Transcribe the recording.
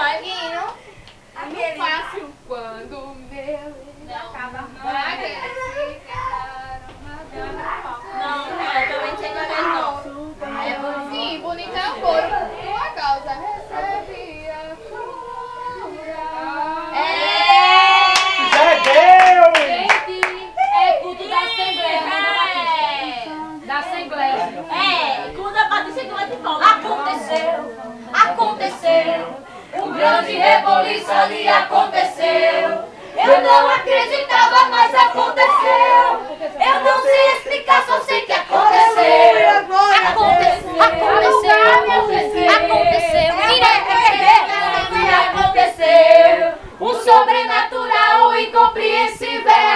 Vaguinho. Aquele fácil quando o meu acaba Não, também tinha cabelo não. é bonzinho, bonito é o couro. Tua causa recebia cura. Já deu! Gente, é culto da Assembleia, da Assembleia. Quando a Patrícia que vai te falar, aconteceu. Um grande reboliço ali aconteceu. Eu não acreditava, mas aconteceu. Eu não sei explicar, só sei que aconteceu. Aconteceu. Um sobrenatural incompreensível.